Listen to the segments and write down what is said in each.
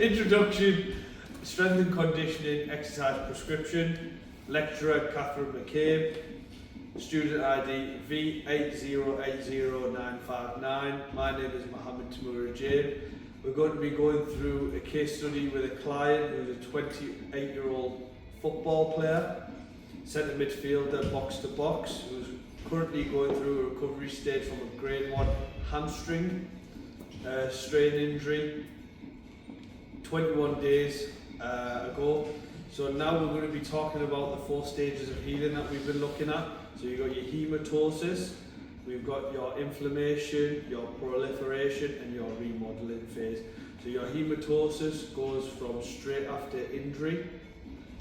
Introduction, strength and conditioning, exercise prescription. Lecturer Catherine McCabe. Student ID V8080959. My name is Mohammed Tamura Jain. We're going to be going through a case study with a client who's a 28-year-old football player, centre midfielder, box to box, who's currently going through a recovery stage from a grade 1 hamstring strain injury 21 days ago. So now we're going to be talking about the 4 stages of healing that we've been looking at. So you've got your hematosis, we've got your inflammation, your proliferation and your remodeling phase. So your hematosis goes from straight after injury.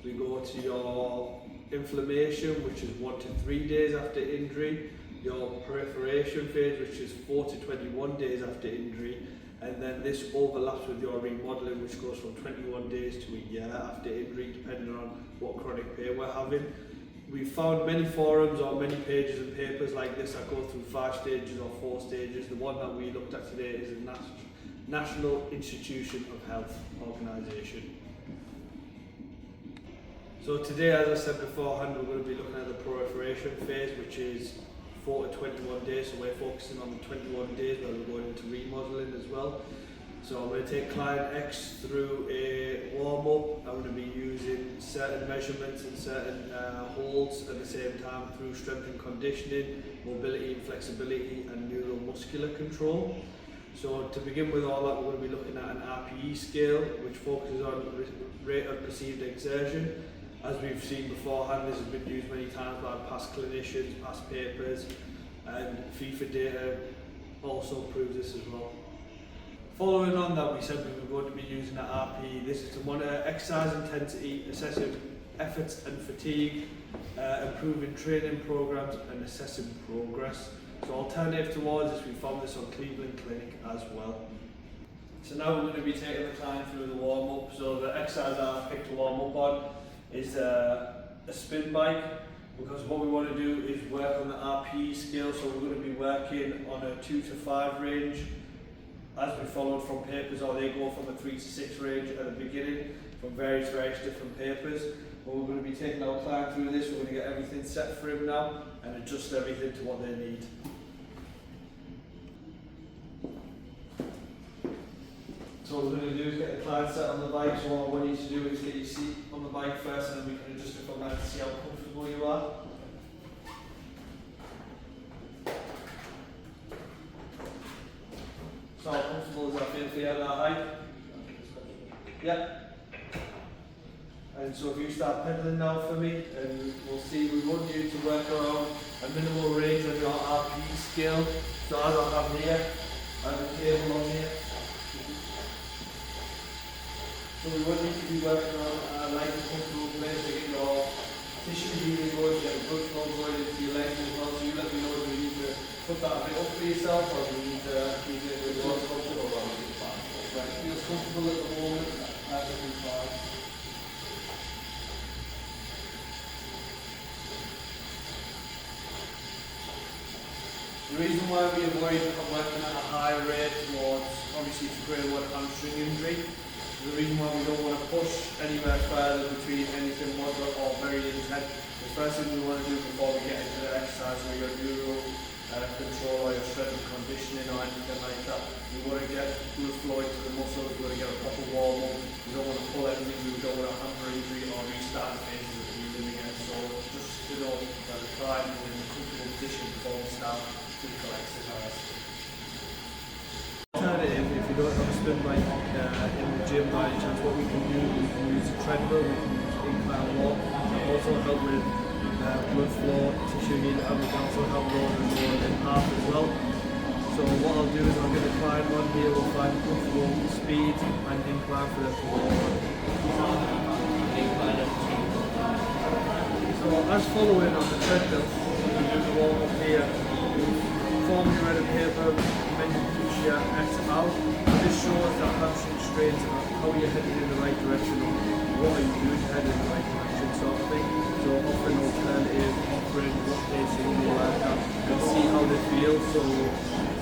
We go to your inflammation, which is 1 to 3 days after injury. Your proliferation phase, which is 4 to 21 days after injury. And then this overlaps with your remodeling, which goes from 21 days to a year after injury, depending on what chronic pain we're having. We've found many forums or many pages and papers like this that go through 5 stages or 4 stages. The one that we looked at today is a National Institution of Health organisation. So today, as I said beforehand, we're going to be looking at the proliferation phase, which is 4 to 21 days, so we're focusing on the 21 days where we're going into remodeling as well. So I'm going to take client X through a warm-up. I'm going to be using certain measurements and certain holds at the same time through strength and conditioning, mobility and flexibility and neuromuscular control. So to begin with all that, we're going to be looking at an RPE scale, which focuses on rate of perceived exertion. As we've seen beforehand, this has been used many times by past clinicians, past papers, and FIFA data also proves this as well. Following on that, we said we were going to be using an RPE. This is to monitor exercise intensity, assessing efforts and fatigue, improving training programs and assessing progress. So alternative towards this, we found this on Cleveland Clinic as well. So now we're going to be taking the client through the warm-up. So the exercise I picked to warm up on is a spin bike, because what we want to do is work on the RPE scale. So we're going to be working on a 2 to 5 range, as we followed from papers, or they go from a 3 to 6 range at the beginning from various different papers. But we're going to be taking our client through this. We're going to get everything set for him now and adjust everything to what they need. So what we're going to do is get the client set on the bike. So what I want you to do is get your seat on the bike first, and then we can adjust it from there to see how comfortable you are. So how comfortable does that feel for you at that height? Yeah. And so if you start pedaling now for me, and we'll see, we want you to work around a minimal range on your RPE scale. So as I have here, I have a table on here. So we want you to be working on a light and comfortable place to get your tissue healing going, get a good flow going into your legs as well. So you let me know if you need to put that a bit up for yourself, or do you need to keep it with your comfortable. Right, feels comfortable at the moment, that's a good fine. The reason why we avoid working at a high rate towards, obviously it's a grade 1 hamstring injury. The reason why we don't want to push anywhere further between anything moderate or very intense. The first thing we want to do before we get into the exercise or your neuro control or your strength and conditioning or anything like that, we want to get good flow into the muscles, we want to get a proper warm up, we don't want to pull anything, we don't want to hamper injury or restart phases of healing again. So just to know that the client is in a comfortable position before we start physical exercise. Alternative, if you don't have a spin bike in the gym by any chance, what we can do, we can use a treadmill, we can use incline walk, that also help with blood flow, tissue healing, and we can also help lower the lower in half as well. So what I'll do is I'll get a client on here, we'll find comfortable speed and incline for them to walk on. So as following on the treadmill, we can do the warm up here. Forms you read a paper, mentioned push your X out. This shows that hamstring strains and how you're headed in the right direction, or what are you doing to head in the right direction, sort of thing. So offering alternative, offering what they see in the work out, and see how they feel. So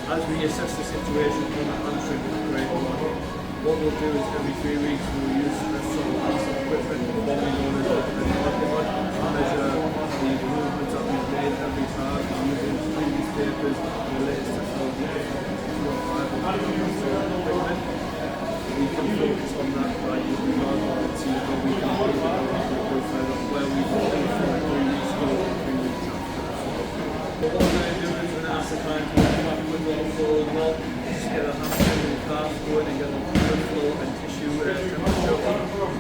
as we assess the situation from the hamstring, it's a great one. what we'll do is every 3 weeks we'll use a sort of piece of equipment, what we know is a tripod, to measure the movements that we've made every time using previous papers and the latest technology. We can focus on that by using our and see how we can improve where we can go from 3 weeks ago to 3 weeks after. But what we're going to do is we're going to ask the client to come up with what we'll know, just get a hamstring and calf going and get the blood flow and tissue temperature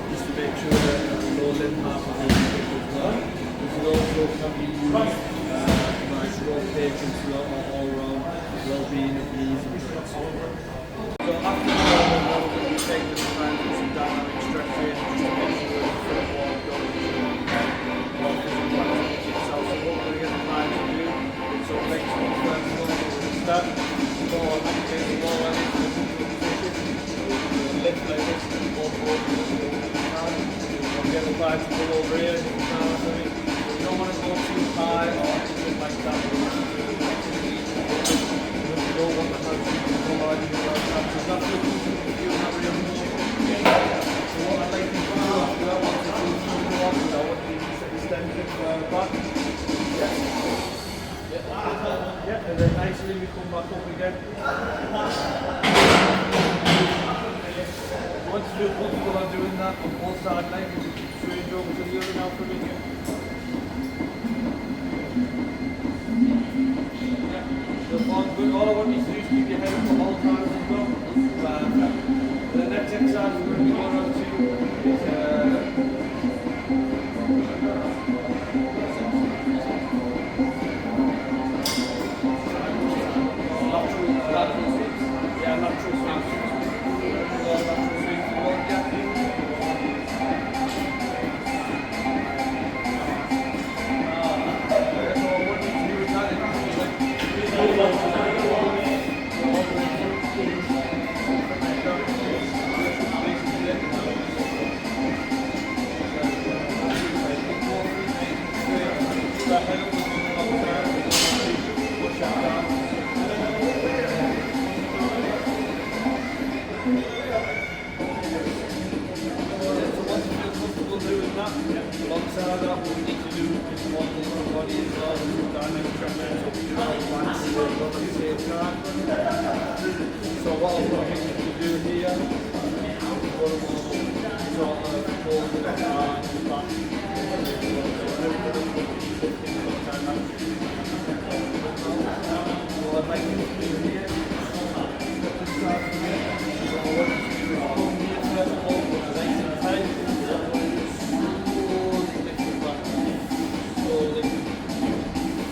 just to make sure that the lower limb half is moving as well. This will also can be used by stroke patients who are all around well-being of knees and joints. So after the we take the time for some dynamic stretching just to make sure that the foot wall goes more physical activity itself. So what we're going to get the client to do is sort of make some first one with a step, go on and take the lower end into the position, lift like this and walk over the hand. We'll get the client to pull over here if you can. You don't want to go too high or anything like that. You don't want the hands to go hard in your right hand. So that's what you do have real motion. So what I'd like you to do after that, once it's in the water, I want you to extend it back. Yeah, and then nicely we come back up again. Once you feel comfortable on doing that on both side legs, you can swing over to the other now for me. Good. All I want you to do is keep your head up at all times as well. The next exercise we're going to be going on to is lateral sweeps. Yeah, lateral sweeps. Lateral sweeps. Alongside that, what we need to do is model our body as well, dynamic stretching, so we do advance the at the same time. So what I'm looking to do here is sort of hold the arm back. What I'd like you to do here is start to get, so I want you to do is come here first of all, nice and tight.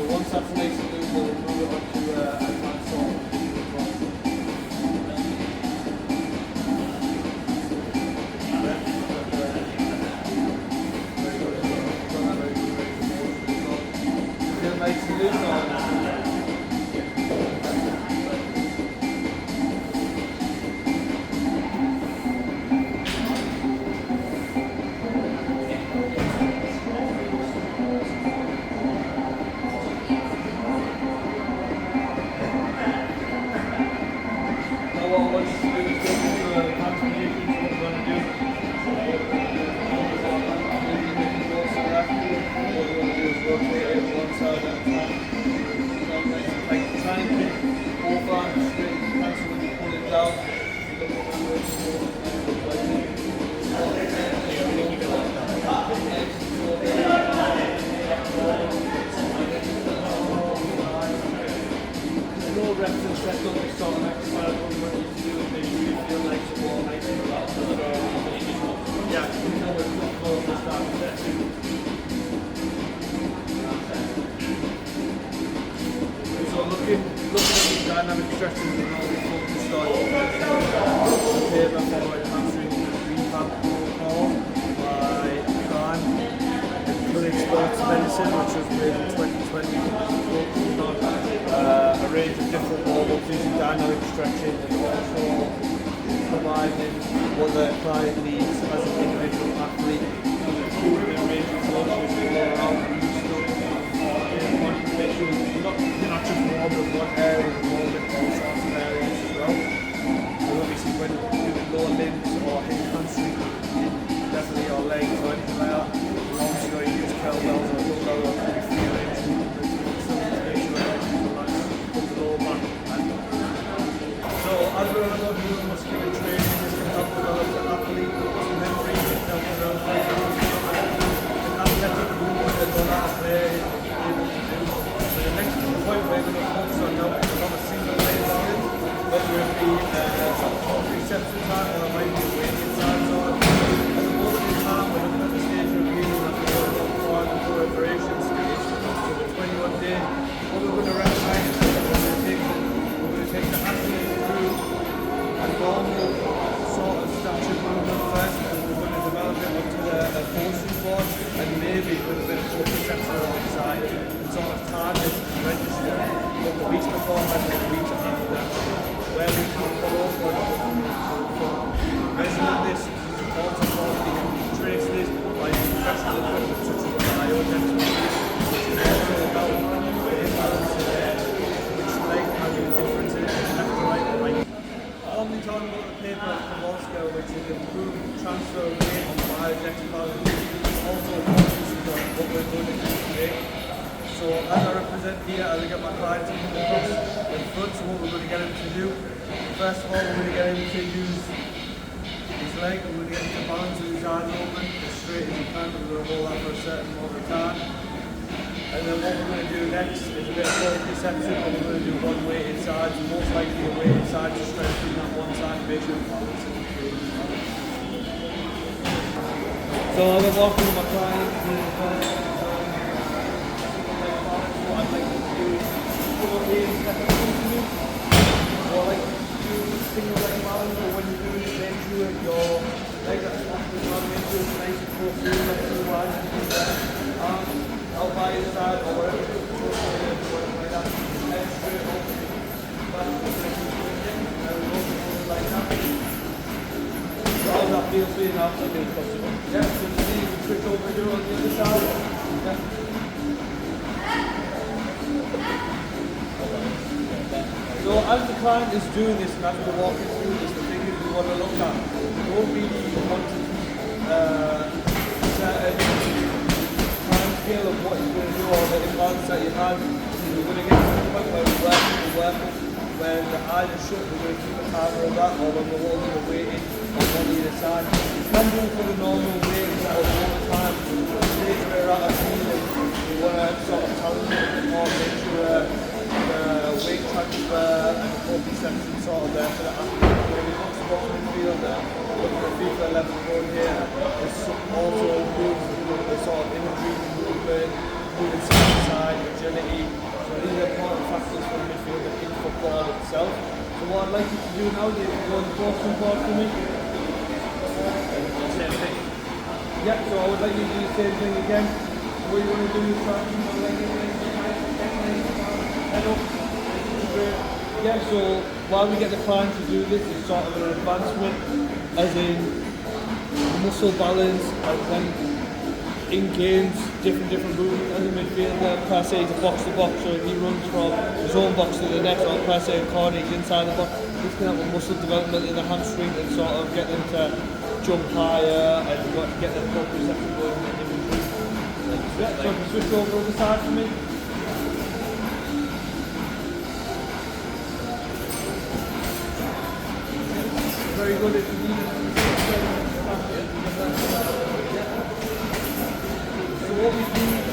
Once that's nice and loose, we'll move it up to advanced salt. Feel nice and loose on reps and sets on this sort of exercise. What we want you to do is make sure you feel nice and warm, nice and relaxed. Yeah, you know we're comfortable to start the session. So looking at these dynamic stretches and all we focused on the paper for hamstring rehab protocol by Khan and Clinic Sports Medicine, which was made in 2020. A range of different warm-ups using dynamic stretching and also providing what the client needs as an individual athlete. A range of motions to go around and use stuff. Make sure you're not just warm in one area, you're warm in all sorts of areas as well. And obviously when you do lower limb improve transfer of weight on my next balance. Also, focuses on what we're doing in today. So as I represent here, as I get my clients in across in front, so what we're going to get him to do, first of all, we're going to get him to use his leg, and we're going to get him to balance with his eyes open, as straight as he can, we're going to hold that for a certain amount of time. And then what we're going to do next is a bit of proprioception, and we're going to do one weighted side, most likely a weighted side to strengthen that one side, make sure it's balanced. So I've been walking with my client, what I'd like to do is come up here and step up into me. So I like to do single leg balance, but when you're doing it, make sure your legs are flat as well, make sure it's nice and close to you, not too wide, you can do that. Out by your side or whatever, whatever like that, head straight up, back to the like that. So how's that feel for you now? That feels comfortable. Yeah, so you see you can switch over and do it on the other side. Yeah. So as the client is doing this and as we're walking through this, the thing is we want to look at, we don't really want to certain scale of what you're going to do or the imbalance that you have. You're going to get to the point where we're working, when the eyes are shut, we're going to keep a timer of that, or when we're holding the weight in on one either side. You can do it for the normal weight or all the time. The stage where we're at a feeling, we want to sort of challenge it a bit more, make sure the weight transfer and the proprioception sort of there for the athlete. When we look at the midfield there, look at the FIFA 11 going here, it also improves the sort of imagery, moving side to side, agility. So these are important factors for midfield and in football itself. So what I'd like you to do now is go on the crossing board for me. Same thing. Yeah, so I would like you to do the same thing again. What you want to do is start to move like head up. Yeah, so while we get the client to do this, it's sort of an advancement, as in muscle balance, and then in games, different movements as a midfielder. Per se, he's a box to box, so if he runs from his own box to the next, or per se corner, he's inside the box. This can have a muscle development in the hamstring and sort of get them to jump higher and get their proprioception going in the imagery. Yeah, so if you switch over the side for me. Very good if you need it. What we do is we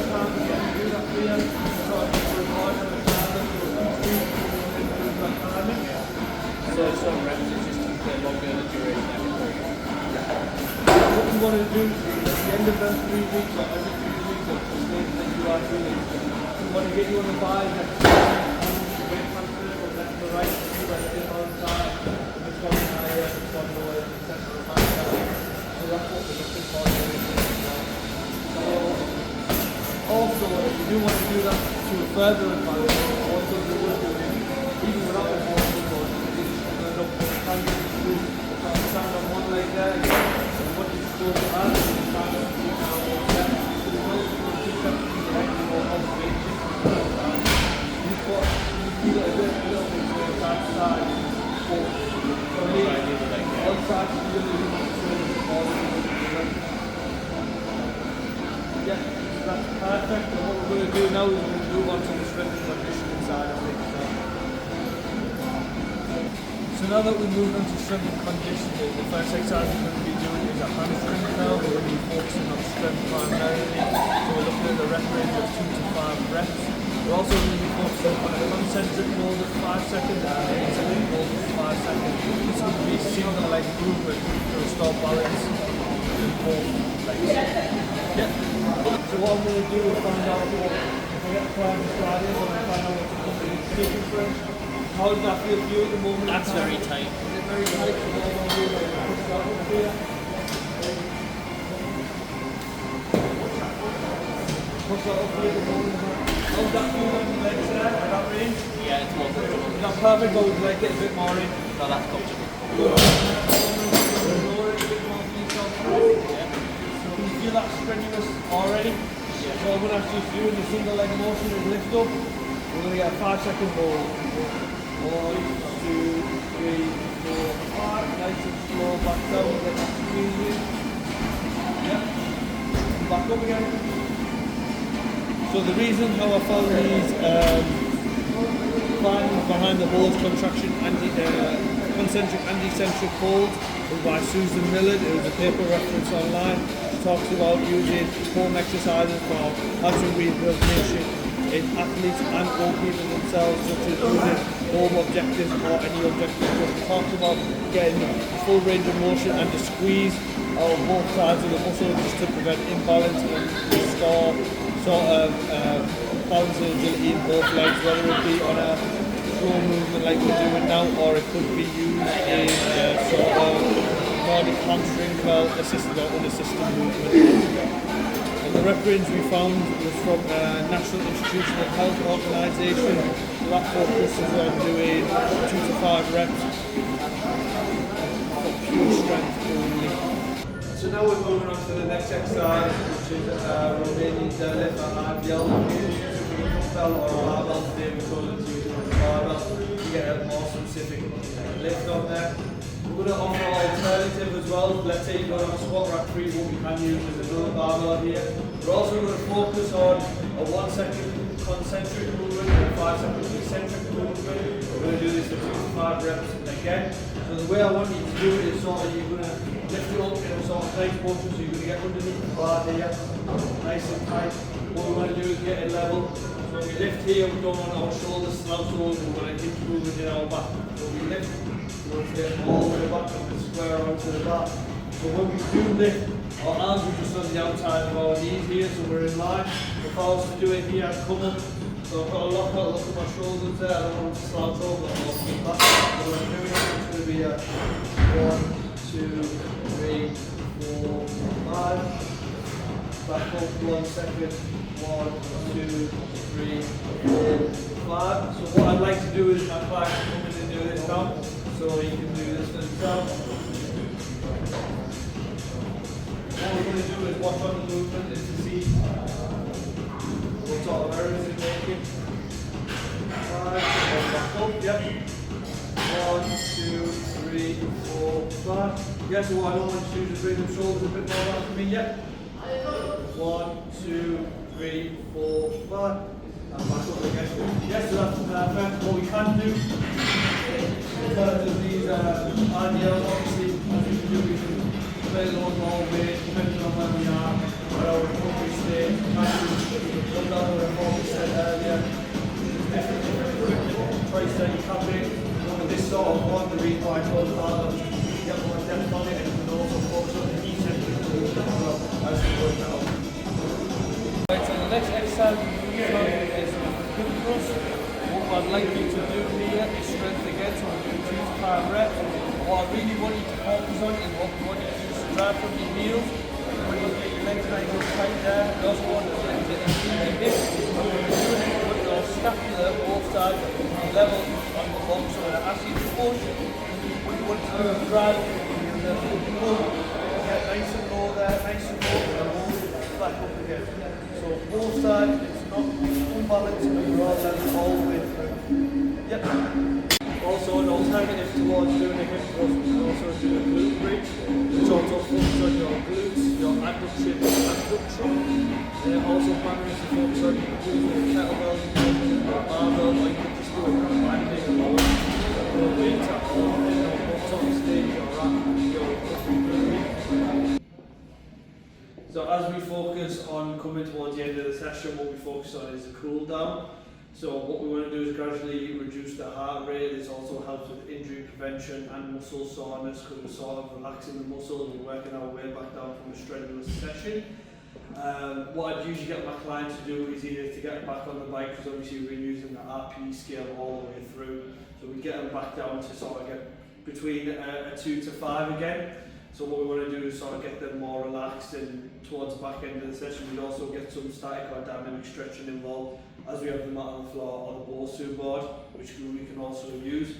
do that here, so I can record on the channel, so some reps is just to get longer the duration of the What we want to do is at the end of those 3 weeks or every 3 weeks of the stage that you are doing, we want to get you on the bar and weight transfer from left to right, do that still all the time, this one higher, this one lower, etc. So that's what we're looking for. Also, if you do want to do that to a further advantage, also you will do it even without the ball, you can look for the canvas through, stand on one leg there, and what you go to add is stand on 2 now, 1 step, so you will go 2 steps to the right, you go on the base, you feel it a little bit to the side to side, so for me, one side is really all yeah. That's perfect, and what we're going to do now is we're going to move on to the strength and conditioning side of things. So now that we've moved on to strength and conditioning, the first exercise we're going to be doing is a hamstring curl. We're going to be focusing on strength primarily, so we're looking at the rep range of 2 to 5 reps. We're also going to be focusing on a concentric hold of 5 seconds and an eccentric hold of 5 seconds. This is going to be single leg movement to restore balance in both legs. Yeah. So what I'm going to do is find out if I get the client to start in, I'm going to find out what the company is taking for it. How does that feel for you at the moment? That's very tight. Is it very tight? So what I'm going to do is I'm going to push that up here. Push that up here at the moment. How does that feel on your legs there, at that range? Yeah, it's more comfortable. Is that perfect, or would you like it a bit more in? No, that's comfortable. Good. Lower it a bit more for yourself. Yeah. Can you feel that strenuous already? Yeah. So I'm going to ask you to do in the single leg motion and lift up. We're going to get a 5 second hold. Hold. 3, 4, 5. Nice and slow back down. Get that squeezing. Yep. And back up again. So the reason how I found these findings behind the holds, contraction, concentric and eccentric holds was by Susan Millard. It was a paper reference online. It talks about using home exercises for lateral rehabilitation in athletes and or people themselves, such as using home objectives or any objective. It talks about getting full range of motion and to squeeze out both sides of the muscle just to prevent imbalance and restore sort of balance and agility in both legs, whether it be on a slow movement like we're doing now, or it could be used in sort of Nordic hamstring curl assisted or unassisted movement. And the reference we found was from National Institution of Health Organisation. So that focuses on doing 2 to 5 reps for pure strength only. So now we're moving on to the next exercise, which is Romanian deadlift or RDL. Using a dumbbell or a barbell. Today we're going to use a barbell to get a more specific lift on there. We're going to offer an alternative as well. Let's say you don't have a squat rack free, what we can use is another barbell here. We're also going to focus on a 1 second concentric movement and a 5 second eccentric movement. We're going to do this for 2 to 5 reps again. So the way I want you to do it is sort of you're going to lift it up in a sort of tight motion, so you're going to get underneath the bar here, nice and tight. What we want to do is get it level. So when we lift here, we don't want our shoulders slouch over, we want to keep moving in our back. So we lift, we want to get all the way back and square onto the bar. So when we do lift, our arms are just on the outside of our knees here, so we're in line. If I was to do it here, I'd come up. So I've got a lock out, look at my shoulders there, I don't want to slouch over, I'll keep back. So when I'm doing it, it's going to be a 1, 2, 3, 4, 5. Back up 1 second. 1, 2, 3, 4, 5. So what I'd like to do is my client come in and do this now. So you can do this themselves. What we're going to do is watch on the movement and to see what sort of errors it's making. 5, back up, yep. 1, 2, 3, 4, 5. Yeah, so what I don't want you to do is bring the shoulders a bit more out for me, yep. 1, 2, 3, 4, 5. And back up again. Yes, so that's perfect. What we can do in terms of these RDLs, obviously, as we can do, we can play the long ball weight, depending on where we are, where our recovery state. One down where we said earlier, different equipment, choice that you can make. With this sort of one, the reason why I call it harder, you get more depth on it, and you can also focus on the eccentric movement as well as you work out. Right, so the next exercise is hip thrust. What I'd like you to do here is strength again, so we're doing 2 to 5 reps. What I really want you to focus on is what we want you to do is drive from your heels. When you get your legs nice and tight there, you also want to get into your hips. What you're doing is put your scapula both sides level on the bum, so as you push, what you want to do is drive and then pull. Get nice and low there, nice and low, and hold it back up again. So both sides, it's not unbalanced, but you're all level all the way through. Yep. Also an alternative towards doing a hip thrust, we can also do a glute bridge, which also focuses on your glutes, your adduction and abduction. And it also primarily focuses on your glutes with a kettlebell, or barbell, or you can just do a banding or a weight at home, or bottom stage or at your recovery. So as we focus on coming towards the end of the session, what we focus on is a cool down. So what we want to do is gradually reduce the heart rate. This also helps with injury prevention and muscle soreness because we're sort of relaxing the muscle and we're working our way back down from a strenuous session. What I'd usually get my clients to do is either to get back on the bike, because obviously we've been using the RPE scale all the way through. So we get them back down to sort of get between a 2 to 5 again. So what we want to do is sort of get them more relaxed, and towards the back end of the session we'd also get some static or dynamic stretching involved as we have them out on the floor or the Bosu board, which we can also use.